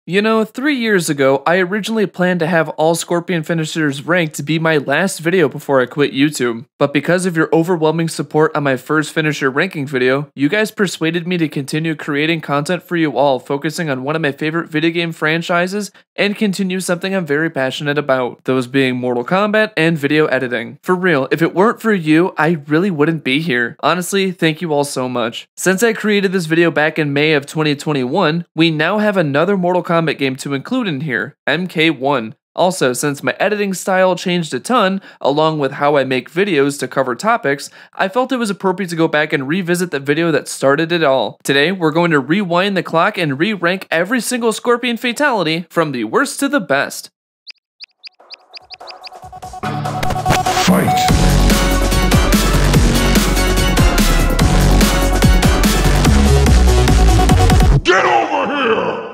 You know, 3 years ago, I originally planned to have all Scorpion finishers ranked to be my last video before I quit YouTube. But because of your overwhelming support on my first finisher ranking video, you guys persuaded me to continue creating content for you all, focusing on one of my favorite video game franchises and continue something I'm very passionate about, those being Mortal Kombat and video editing. For real, if it weren't for you, I really wouldn't be here. Honestly, thank you all so much. Since I created this video back in May of 2021, we now have another Mortal Kombat game to include in here, MK1. Also, since my editing style changed a ton, along with how I make videos to cover topics, I felt it was appropriate to go back and revisit the video that started it all. Today, we're going to rewind the clock and re-rank every single Scorpion fatality from the worst to the best. Fight! Get over here!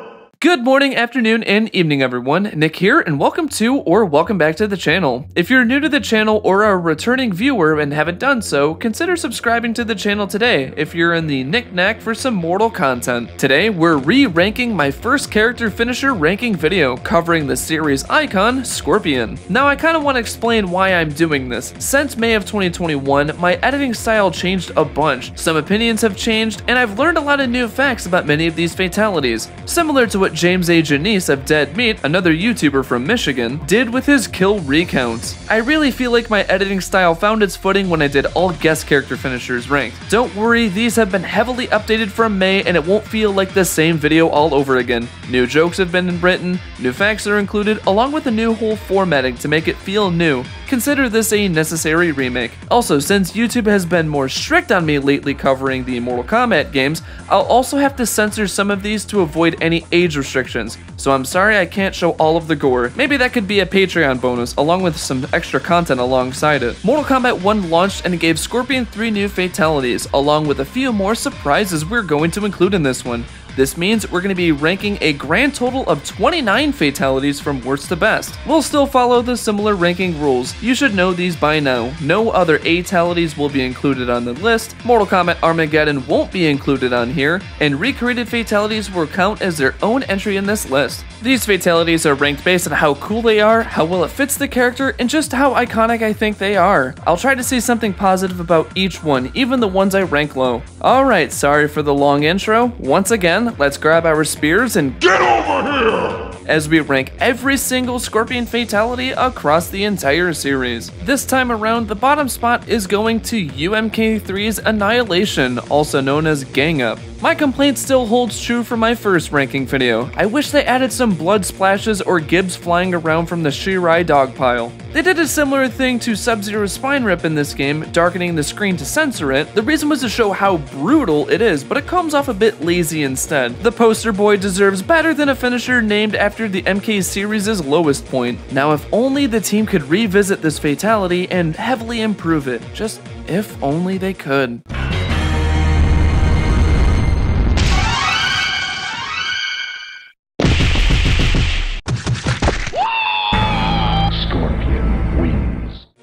Good morning, afternoon, and evening everyone, Nick here, and welcome to or welcome back to the channel. If you're new to the channel or a returning viewer and haven't done so, consider subscribing to the channel today if you're in the knick-knack for some Mortal content. Today, we're re-ranking my first character finisher ranking video, covering the series icon, Scorpion. Now I kinda wanna explain why I'm doing this. Since May of 2021, my editing style changed a bunch, some opinions have changed, and I've learned a lot of new facts about many of these fatalities, similar to what James A. Janice of Dead Meat, another YouTuber from Michigan, did with his kill recounts. I really feel like my editing style found its footing when I did all guest character finishers ranked. Don't worry, these have been heavily updated from May and it won't feel like the same video all over again. New jokes have been written, new facts are included, along with a new whole formatting to make it feel new. Consider this a necessary remake. Also, since YouTube has been more strict on me lately covering the Mortal Kombat games, I'll also have to censor some of these to avoid any age restrictions, so I'm sorry I can't show all of the gore. Maybe that could be a Patreon bonus, along with some extra content alongside it. Mortal Kombat 1 launched and it gave Scorpion 3 new fatalities, along with a few more surprises we're going to include in this one. This means we're going to be ranking a grand total of 29 fatalities from worst to best. We'll still follow the similar ranking rules. You should know these by now. No other fatalities will be included on the list, Mortal Kombat Armageddon won't be included on here, and recreated fatalities will count as their own entry in this list. These fatalities are ranked based on how cool they are, how well it fits the character, and just how iconic I think they are. I'll try to say something positive about each one, even the ones I rank low. Alright, sorry for the long intro. Once again, let's grab our spears and get over here! As we rank every single Scorpion fatality across the entire series. This time around, the bottom spot is going to UMK3's Annihilation, also known as Gang Up. My complaint still holds true from my first ranking video. I wish they added some blood splashes or gibs flying around from the Shirai dog pile. They did a similar thing to Sub-Zero's spine rip in this game, darkening the screen to censor it. The reason was to show how brutal it is, but it comes off a bit lazy instead. The poster boy deserves better than a finisher named after the MK series' lowest point. Now if only the team could revisit this fatality and heavily improve it. Just if only they could.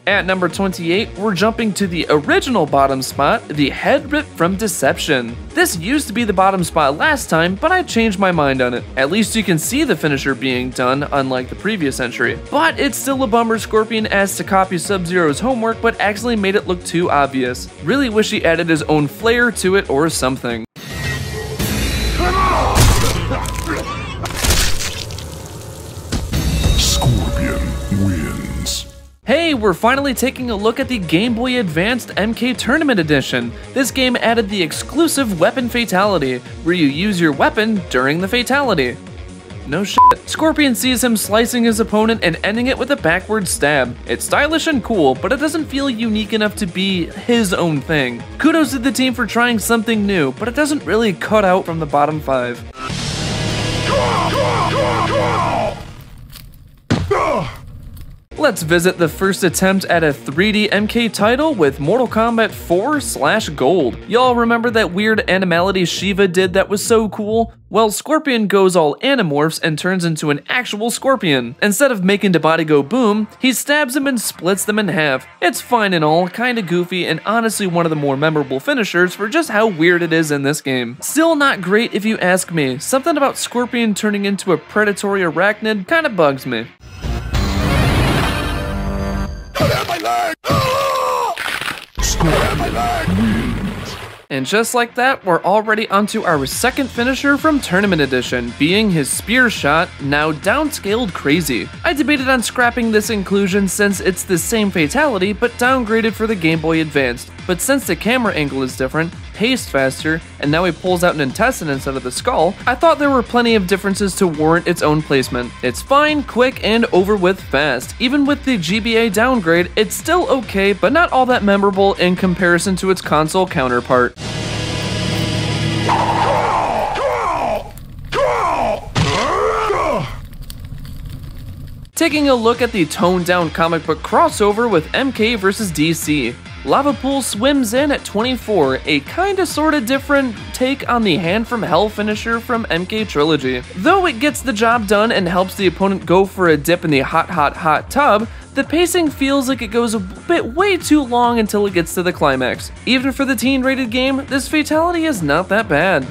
At number 28, we're jumping to the original bottom spot, the head rip from Deception. This used to be the bottom spot last time, but I changed my mind on it. At least you can see the finisher being done, unlike the previous entry. But it's still a bummer Scorpion asked to copy Sub-Zero's homework, but actually made it look too obvious. Really wish he added his own flair to it or something. Scorpion wins. Hey, we're finally taking a look at the Game Boy Advanced MK Tournament Edition. This game added the exclusive weapon fatality, where you use your weapon during the fatality. No shit. Scorpion sees him slicing his opponent and ending it with a backward stab. It's stylish and cool, but it doesn't feel unique enough to be his own thing. Kudos to the team for trying something new, but it doesn't really cut out from the bottom 5. Let's visit the first attempt at a 3D MK title with Mortal Kombat 4/Gold. Y'all remember that weird animality Shiva did that was so cool? Well, Scorpion goes all Animorphs and turns into an actual scorpion. Instead of making the body go boom, he stabs them and splits them in half. It's fine and all, kinda goofy, and honestly one of the more memorable finishers for just how weird it is in this game. Still not great if you ask me. Something about Scorpion turning into a predatory arachnid kinda bugs me. And just like that, we're already onto our second finisher from Tournament Edition, being his Spear Shot, now downscaled crazy. I debated on scrapping this inclusion since it's the same fatality but downgraded for the Game Boy Advanced, but since the camera angle is different, paced faster, and now he pulls out an intestine instead of the skull, I thought there were plenty of differences to warrant its own placement. It's fine, quick, and over with fast. Even with the GBA downgrade, it's still okay, but not all that memorable in comparison to its console counterpart. Taking a look at the toned-down comic book crossover with MK vs. DC. Lava Pool swims in at 24, a kinda sorta different take on the Hand from Hell finisher from MK Trilogy. Though it gets the job done and helps the opponent go for a dip in the hot tub, the pacing feels like it goes a bit way too long until it gets to the climax. Even for the teen-rated game, this fatality is not that bad.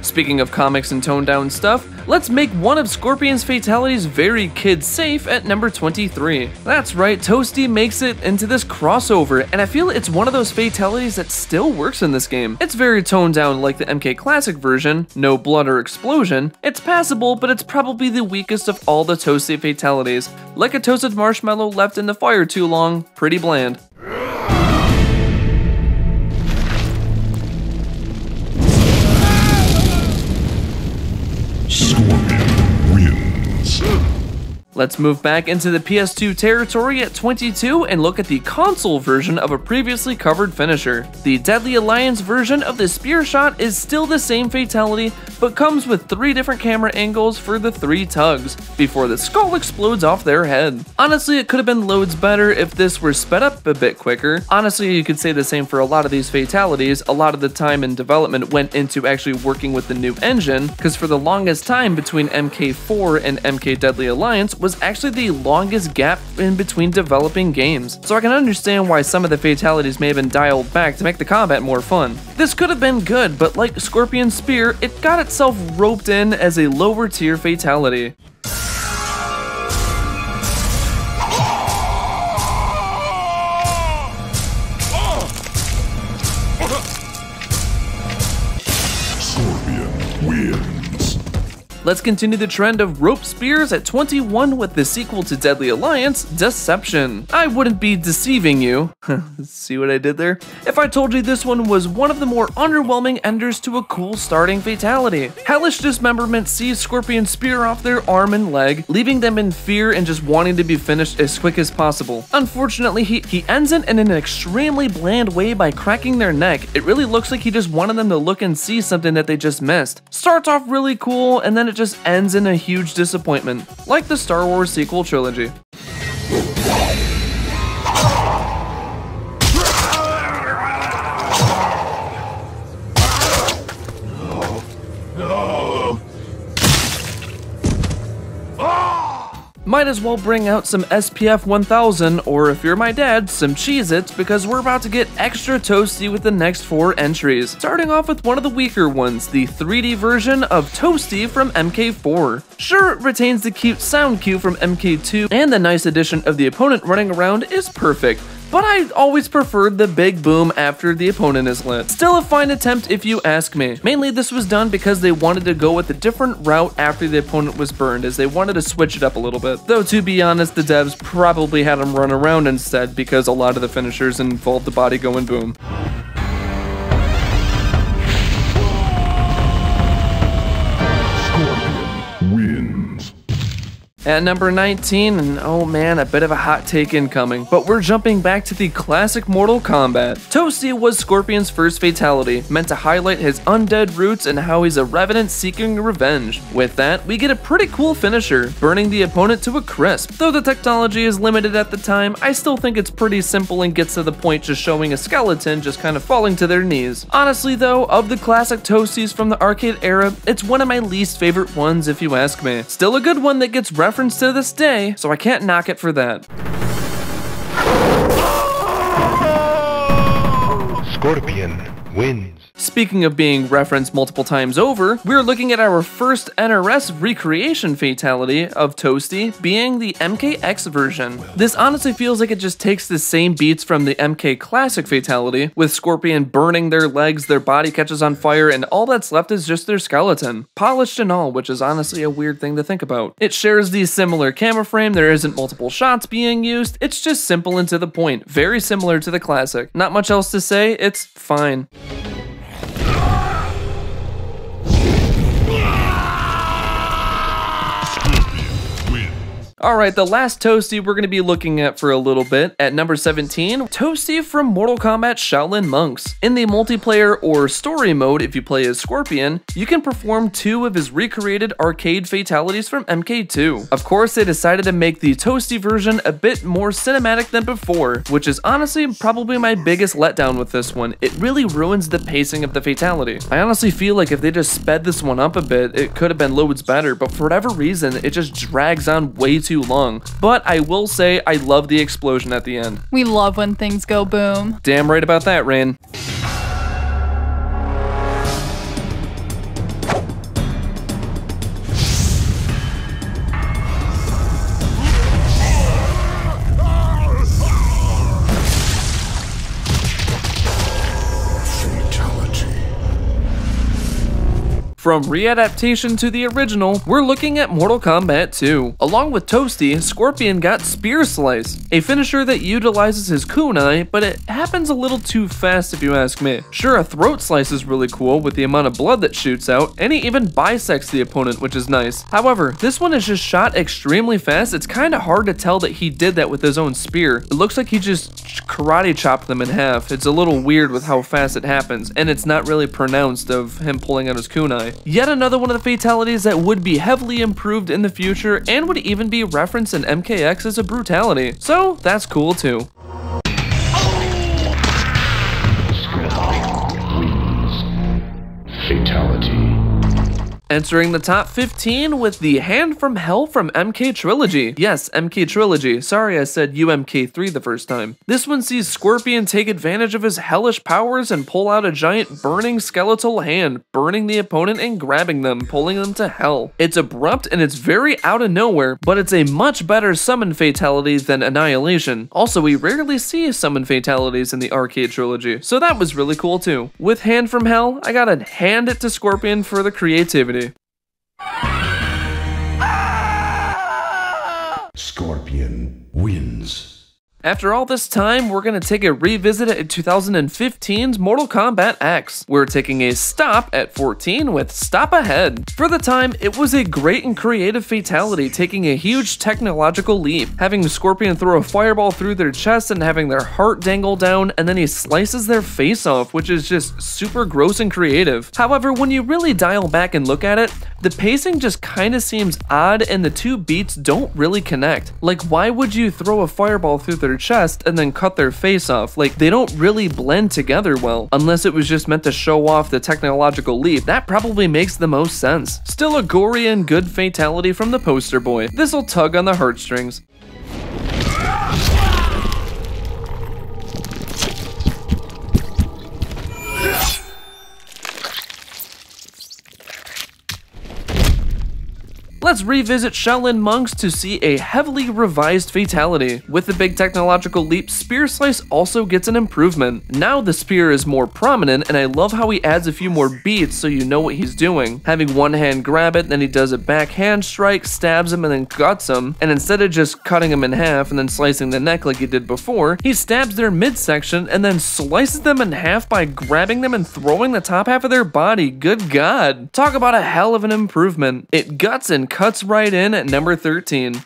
Speaking of comics and toned down stuff, let's make one of Scorpion's fatalities very kid-safe at number 23. That's right, Toasty makes it into this crossover, and I feel it's one of those fatalities that still works in this game. It's very toned down like the MK Classic version, no blood or explosion. It's passable, but it's probably the weakest of all the Toasty fatalities. Like a toasted marshmallow left in the fire too long, pretty bland. Scorpion wins. Let's move back into the PS2 territory at 22 and look at the console version of a previously covered finisher. The Deadly Alliance version of the Spear Shot is still the same fatality, but comes with 3 different camera angles for the 3 tugs, before the skull explodes off their head. Honestly, it could have been loads better if this were sped up a bit quicker. Honestly, you could say the same for a lot of these fatalities. A lot of the time in development went into actually working with the new engine, because for the longest time between MK4 and MK Deadly Alliance was actually the longest gap in between developing games. So I can understand why some of the fatalities may have been dialed back to make the combat more fun. This could have been good, but like Scorpion Spear, it got itself roped in as a lower tier fatality. Scorpion wins. Let's continue the trend of rope spears at 21 with the sequel to Deadly Alliance, Deception. I wouldn't be deceiving you, see what I did there? If I told you this one was one of the more underwhelming enders to a cool starting fatality. Hellish Dismemberment sees Scorpion spear off their arm and leg, leaving them in fear and just wanting to be finished as quick as possible. Unfortunately, he ends it in an extremely bland way by cracking their neck. It really looks like he just wanted them to look and see something that they just missed. Starts off really cool, and then it just ends in a huge disappointment, like the Star Wars sequel trilogy. Might as well bring out some SPF 1000, or if you're my dad, some Cheez-Its, because we're about to get extra toasty with the next 4 entries. Starting off with one of the weaker ones, the 3D version of Toasty from MK4. Sure, it retains the cute sound cue from MK2, and the nice addition of the opponent running around is perfect, but I always preferred the big boom after the opponent is lit. Still a fine attempt if you ask me. Mainly this was done because they wanted to go with a different route after the opponent was burned, as they wanted to switch it up a little bit. Though to be honest, the devs probably had him run around instead because a lot of the finishers involved the body going boom. Scorpion wins. At number 19, and oh man, a bit of a hot take incoming, but we're jumping back to the classic Mortal Kombat. Toasty was Scorpion's first fatality, meant to highlight his undead roots and how he's a revenant seeking revenge. With that, we get a pretty cool finisher, burning the opponent to a crisp. Though the technology is limited at the time, I still think it's pretty simple and gets to the point, just showing a skeleton just kind of falling to their knees. Honestly though, of the classic Toasties from the arcade era, it's one of my least favorite ones if you ask me. Still a good one that gets referenced to this day, so I can't knock it for that. Scorpion wins. Speaking of being referenced multiple times over, we're looking at our first NRS recreation fatality of Toasty being the MKX version. This honestly feels like it just takes the same beats from the MK Classic fatality, with Scorpion burning their legs, their body catches on fire, and all that's left is just their skeleton. Polished and all, which is honestly a weird thing to think about. It shares the similar camera frame, there isn't multiple shots being used, it's just simple and to the point, very similar to the classic. Not much else to say, it's fine. Alright, the last Toasty we're going to be looking at for a little bit. At number 17, Toasty from Mortal Kombat Shaolin Monks. In the multiplayer or story mode, if you play as Scorpion, you can perform 2 of his recreated arcade fatalities from MK2. Of course, they decided to make the Toasty version a bit more cinematic than before, which is honestly probably my biggest letdown with this one. It really ruins the pacing of the fatality. I honestly feel like if they just sped this one up a bit, it could have been loads better, but for whatever reason, it just drags on way too long. But I will say I love the explosion at the end. We love when things go boom. Damn right about that, Rain. From readaptation to the original, we're looking at Mortal Kombat 2. Along with Toasty, Scorpion got Spear Slice, a finisher that utilizes his kunai, but it happens a little too fast if you ask me. Sure, a throat slice is really cool with the amount of blood that shoots out, and he even bisects the opponent, which is nice. However, this one is just shot extremely fast. It's kind of hard to tell that he did that with his own spear. It looks like he just karate chopped them in half. It's a little weird with how fast it happens, and it's not really pronounced of him pulling out his kunai. Yet another one of the fatalities that would be heavily improved in the future and would even be referenced in MKX as a brutality. So that's cool too. Fatality. Entering the top 15 with the Hand from Hell from MK Trilogy. Yes, MK Trilogy. Sorry I said UMK3 the first time. This one sees Scorpion take advantage of his hellish powers and pull out a giant burning skeletal hand, burning the opponent and grabbing them, pulling them to hell. It's abrupt and it's very out of nowhere, but it's a much better summon fatality than Annihilation. Also, we rarely see summon fatalities in the Arcade Trilogy, so that was really cool too. With Hand from Hell, I gotta hand it to Scorpion for the creativity. Scorpion wins. After all this time, we're going to take a revisit at 2015's Mortal Kombat X. We're taking a stop at 14 with Stop Ahead. For the time, it was a great and creative fatality, taking a huge technological leap, having Scorpion throw a fireball through their chest and having their heart dangle down, and then he slices their face off, which is just super gross and creative. However, when you really dial back and look at it, the pacing just kinda seems odd and the two beats don't really connect. Like, why would you throw a fireball through their chest and then cut their face off? Like, they don't really blend together well, unless it was just meant to show off the technological leap. That probably makes the most sense. Still a gory and good fatality from the poster boy. This'll tug on the heartstrings. Let's revisit Shaolin Monks to see a heavily revised fatality. With the big technological leap, Spear Slice also gets an improvement. Now the spear is more prominent, and I love how he adds a few more beats so you know what he's doing. Having one hand grab it, then he does a backhand strike, stabs him, and then guts him, and instead of just cutting him in half and then slicing the neck like he did before, he stabs their midsection and then slices them in half by grabbing them and throwing the top half of their body. Good God. Talk about a hell of an improvement. It guts and cuts cuts right in at number 13.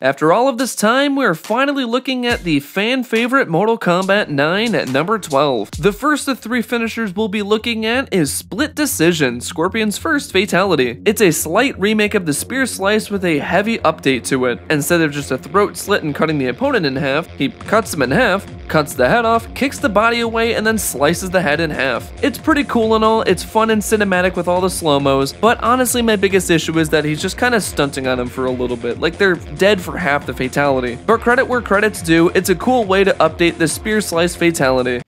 After all of this time, we're finally looking at the fan favorite Mortal Kombat 9 at number 12. The first of 3 finishers we'll be looking at is Split Decision, Scorpion's first fatality. It's a slight remake of the Spear Slice with a heavy update to it. Instead of just a throat slit and cutting the opponent in half, he cuts him in half, cuts the head off, kicks the body away, and then slices the head in half. It's pretty cool and all, it's fun and cinematic with all the slow-mos, but honestly my biggest issue is that he's just kind of stunting on him for a little bit, like they're dead for half the fatality. But credit where credit's due, it's a cool way to update the Spear Slice fatality.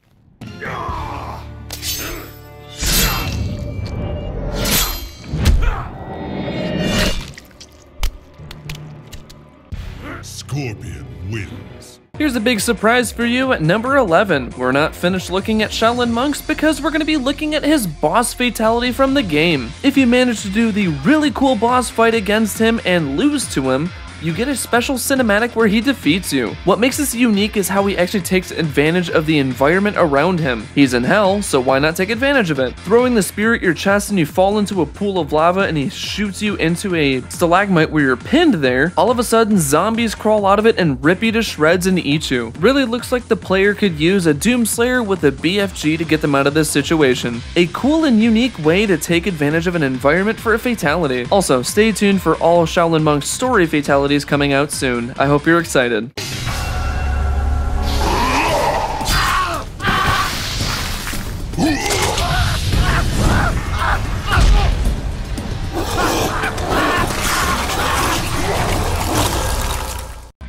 Scorpion wins. Here's a big surprise for you at number 11. We're not finished looking at Shaolin Monks because we're going to be looking at his boss fatality from the game. If you manage to do the really cool boss fight against him and lose to him, you get a special cinematic where he defeats you. What makes this unique is how he actually takes advantage of the environment around him. He's in hell, so why not take advantage of it? Throwing the spear at your chest and you fall into a pool of lava and he shoots you into a stalagmite where you're pinned there, all of a sudden zombies crawl out of it and rip you to shreds and eat you. Really looks like the player could use a Doomslayer with a BFG to get them out of this situation. A cool and unique way to take advantage of an environment for a fatality. Also, stay tuned for all Shaolin Monks story fatalities coming out soon. I hope you're excited.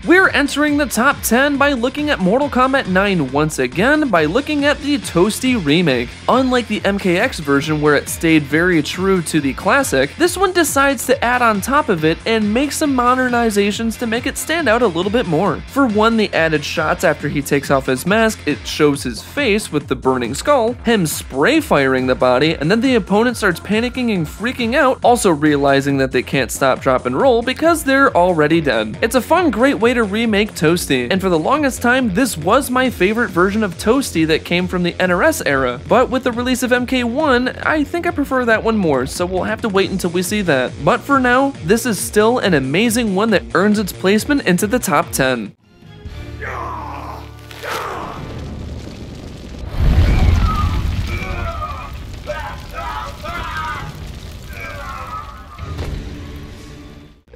We're entering the top 10 by looking at Mortal Kombat 9 once again by looking at the Toasty remake. Unlike the MKX version where it stayed very true to the classic, this one decides to add on top of it and make some modernizations to make it stand out a little bit more. For one, the added shots after he takes off his mask, it shows his face with the burning skull, him spray firing the body, and then the opponent starts panicking and freaking out, also realizing that they can't stop, drop, and roll because they're already dead. It's a fun, great way to remake Toasty, and for the longest time this was my favorite version of Toasty that came from the NRS era, but with the release of MK1 I think I prefer that one more, so we'll have to wait until we see that. But for now, this is still an amazing one that earns its placement into the top 10.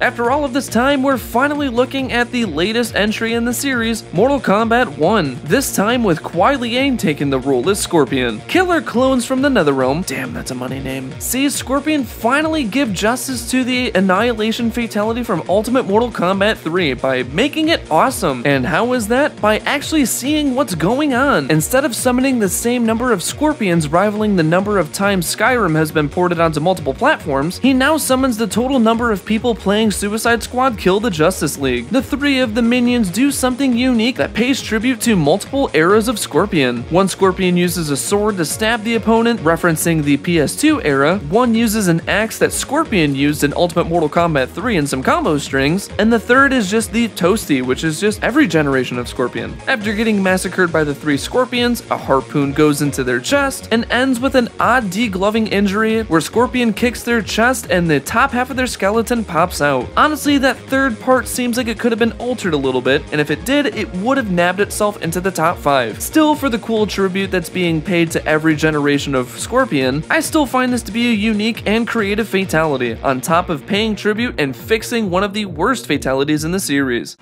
After all of this time, we're finally looking at the latest entry in the series, Mortal Kombat 1, this time with Kuai Liang taking the role as Scorpion. Killer clones from the Netherrealm, damn that's a money name, sees Scorpion finally give justice to the Annihilation fatality from Ultimate Mortal Kombat 3 by making it awesome. And how is that? By actually seeing what's going on. Instead of summoning the same number of Scorpions rivaling the number of times Skyrim has been ported onto multiple platforms, he now summons the total number of people playing Suicide Squad Kill the Justice League. The 3 of the minions do something unique that pays tribute to multiple eras of Scorpion. One Scorpion uses a sword to stab the opponent, referencing the PS2 era, one uses an axe that Scorpion used in Ultimate Mortal Kombat 3 and some combo strings, and the third is just the Toasty, which is just every generation of Scorpion. After getting massacred by the 3 Scorpions, a harpoon goes into their chest and ends with an odd degloving injury where Scorpion kicks their chest and the top half of their skeleton pops out. Honestly, that third part seems like it could have been altered a little bit, and if it did, it would have nabbed itself into the top 5. Still, for the cool tribute that's being paid to every generation of Scorpion, I still find this to be a unique and creative fatality, on top of paying tribute and fixing one of the worst fatalities in the series.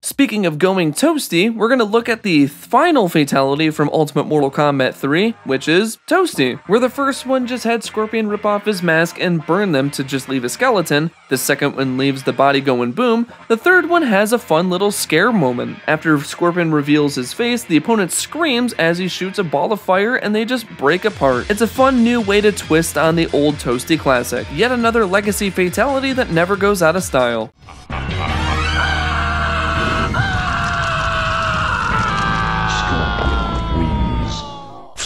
Speaking of going toasty, we're going to look at the final fatality from Ultimate Mortal Kombat 3, which is Toasty, where the first one just had Scorpion rip off his mask and burn them to just leave a skeleton, the second one leaves the body going boom, the third one has a fun little scare moment. After Scorpion reveals his face, the opponent screams as he shoots a ball of fire and they just break apart. It's a fun new way to twist on the old Toasty classic, yet another legacy fatality that never goes out of style.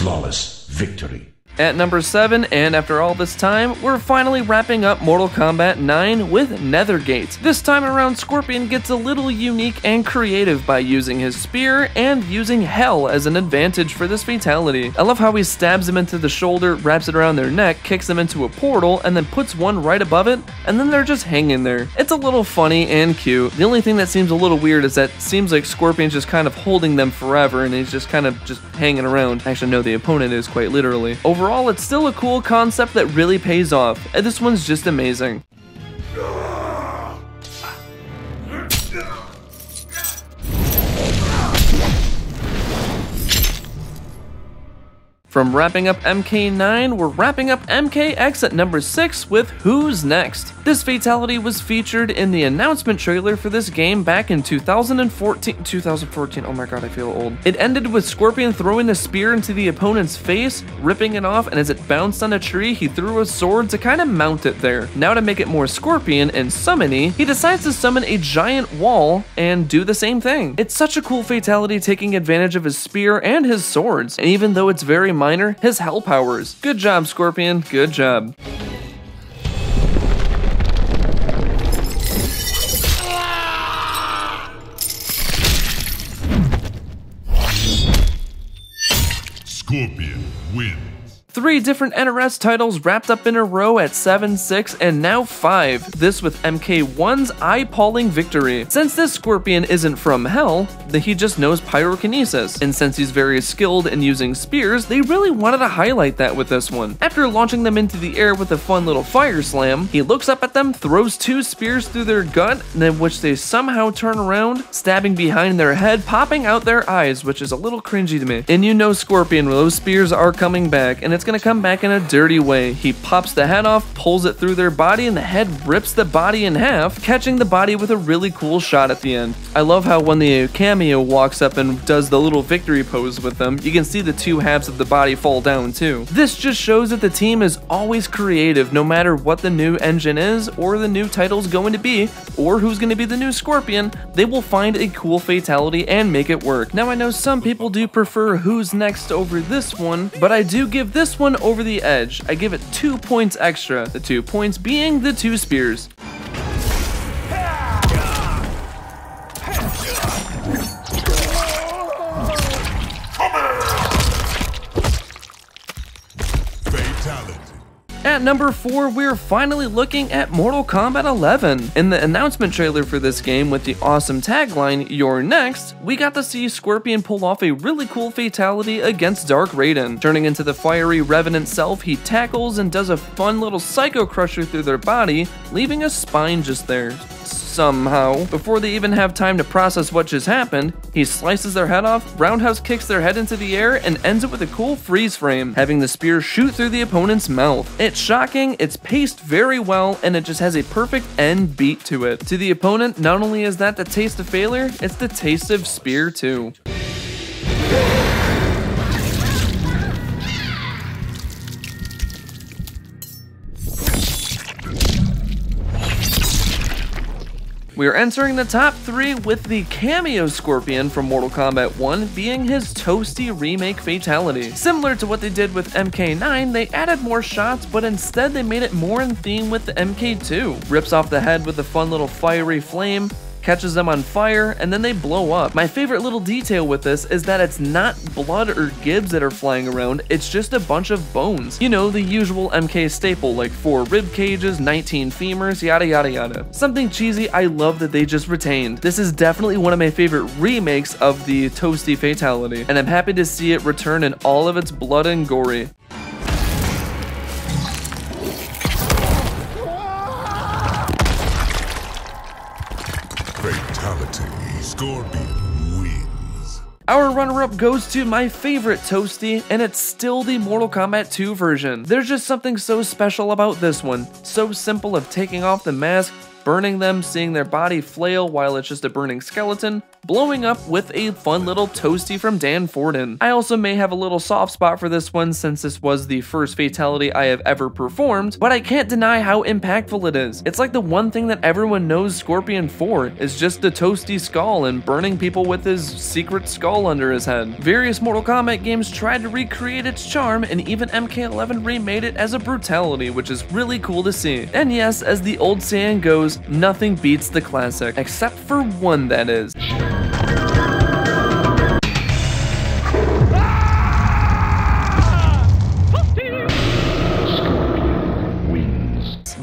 Flawless victory. At number 7, and after all this time, we're finally wrapping up Mortal Kombat 9 with Nethergate. This time around, Scorpion gets a little unique and creative by using his spear and using Hell as an advantage for this fatality. I love how he stabs him into the shoulder, wraps it around their neck, kicks them into a portal, and then puts one right above it, and then they're just hanging there. It's a little funny and cute. The only thing that seems a little weird is that it seems like Scorpion's just kind of holding them forever, and he's just kind of just hanging around. Actually, no, the opponent is quite literally. Overall, it's still a cool concept that really pays off, and this one's just amazing. From wrapping up MK9, we're wrapping up MKX at number 6 with Who's Next. This fatality was featured in the announcement trailer for this game back in 2014, oh my god, I feel old. It ended with Scorpion throwing the spear into the opponent's face, ripping it off, and as it bounced on a tree, he threw a sword to kind of mount it there. Now to make it more Scorpion and summony, he decides to summon a giant wall and do the same thing. It's such a cool fatality, taking advantage of his spear and his swords, and even though it's very minor, his hell powers. Good job, Scorpion, good job. Scorpion wins. 3 different NRS titles wrapped up in a row at 7, 6, and now 5. This with MK1's eye-palling victory. Since this Scorpion isn't from Hell, he just knows pyrokinesis, and since he's very skilled in using spears, they really wanted to highlight that with this one. After launching them into the air with a fun little fire slam, he looks up at them, throws 2 spears through their gut, then which they somehow turn around, stabbing behind their head, popping out their eyes, which is a little cringy to me. And you know Scorpion, those spears are coming back, and it's gonna come back in a dirty way. He pops the head off, pulls it through their body, and the head rips the body in half, catching the body with a really cool shot at the end. I love how when the cameo walks up and does the little victory pose with them, you can see the 2 halves of the body fall down too. This just shows that the team is always creative no matter what the new engine is, or the new title's going to be, or who's going to be the new Scorpion. They will find a cool fatality and make it work. Now I know some people do prefer Who's Next over this one, but I do give this one over the edge. I give it 2 points extra, the 2 points being the 2 spears. At number 4, we're finally looking at Mortal Kombat 11. In the announcement trailer for this game with the awesome tagline, "You're next," we got to see Scorpion pull off a really cool fatality against Dark Raiden. Turning into the fiery Revenant self, he tackles and does a fun little Psycho Crusher through their body, leaving a spine just there. Somehow. Before they even have time to process what just happened, he slices their head off, roundhouse kicks their head into the air, and ends it with a cool freeze frame, having the spear shoot through the opponent's mouth. It's shocking, it's paced very well, and it just has a perfect end beat to it. To the opponent, not only is that the taste of failure, it's the taste of spear too. We are entering the top 3 with the cameo Scorpion from Mortal Kombat 1 being his Toasty remake fatality. Similar to what they did with MK9, they added more shots, but instead they made it more in theme with the MK2. Rips off the head with a fun little fiery flame, catches them on fire, and then they blow up. My favorite little detail with this is that it's not blood or gibs that are flying around, it's just a bunch of bones. You know, the usual MK staple, like 4 rib cages, 19 femurs, yada yada yada. Something cheesy I love that they just retained. This is definitely one of my favorite remakes of the Toasty fatality, and I'm happy to see it return in all of its blood and gory. Fatality. Scorpion wins. Our runner-up goes to my favorite Toasty, and it's still the Mortal Kombat 2 version. There's just something so special about this one. So simple of taking off the mask, burning them, seeing their body flail while it's just a burning skeleton, blowing up with a fun little toasty from Dan Forden. I also may have a little soft spot for this one since this was the first fatality I have ever performed, but I can't deny how impactful it is. It's like the one thing that everyone knows Scorpion for is just the toasty skull and burning people with his secret skull under his head. Various Mortal Kombat games tried to recreate its charm, and even MK11 remade it as a brutality, which is really cool to see. And yes, as the old saying goes, nothing beats the classic, except for one, that is.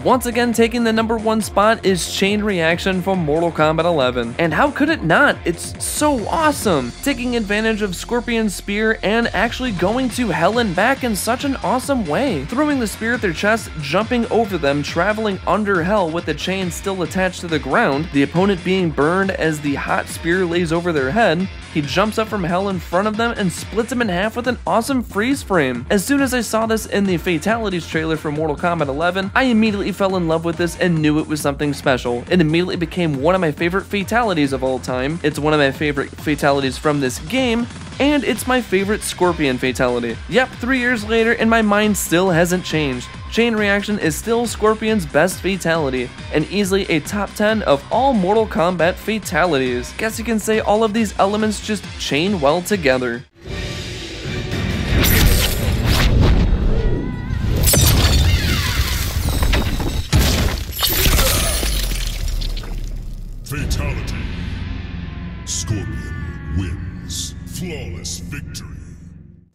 Once again, taking the #1 spot is Chain Reaction from Mortal Kombat 11. And how could it not? It's so awesome! Taking advantage of Scorpion's spear and actually going to hell and back in such an awesome way. Throwing the spear at their chest, jumping over them, traveling under hell with the chain still attached to the ground, the opponent being burned as the hot spear lays over their head. He jumps up from hell in front of them and splits them in half with an awesome freeze frame. As soon as I saw this in the Fatalities trailer for Mortal Kombat 11, I immediately fell in love with this and knew it was something special. It immediately became one of my favorite fatalities of all time. It's one of my favorite fatalities from this game, and it's my favorite Scorpion fatality. Yep, 3 years later, and my mind still hasn't changed. Chain Reaction is still Scorpion's best fatality, and easily a top 10 of all Mortal Kombat fatalities. Guess you can say all of these elements just chain well together. Fatality. Scorpion wins. Flawless victory.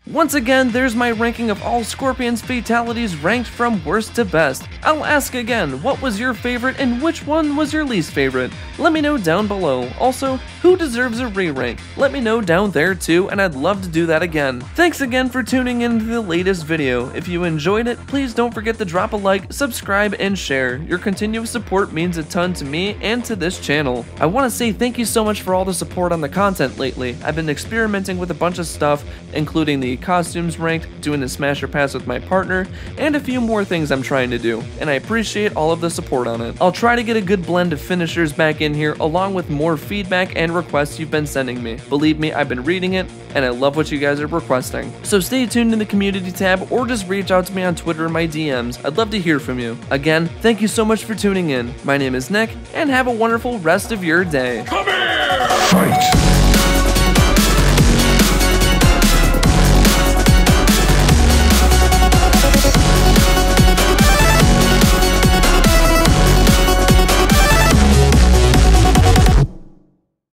Once again, there's my ranking of all Scorpion's fatalities ranked from worst to best. I'll ask again, what was your favorite and which one was your least favorite? Let me know down below. Also, who deserves a re-rank? Let me know down there too, and I'd love to do that again. Thanks again for tuning in to the latest video. If you enjoyed it, please don't forget to drop a like, subscribe, and share. Your continuous support means a ton to me and to this channel. I want to say thank you so much for all the support on the content lately. I've been experimenting with a bunch of stuff, including the costumes ranked, doing the smasher pass with my partner, and a few more things I'm trying to do, and I appreciate all of the support on it. I'll try to get a good blend of finishers back in here, along with more feedback and requests you've been sending me. Believe me, I've been reading it, and I love what you guys are requesting. So stay tuned in the community tab, or just reach out to me on Twitter in my DMs. I'd love to hear from you. Again, thank you so much for tuning in. My name is Nick, and have a wonderful rest of your day. Come here! Fight!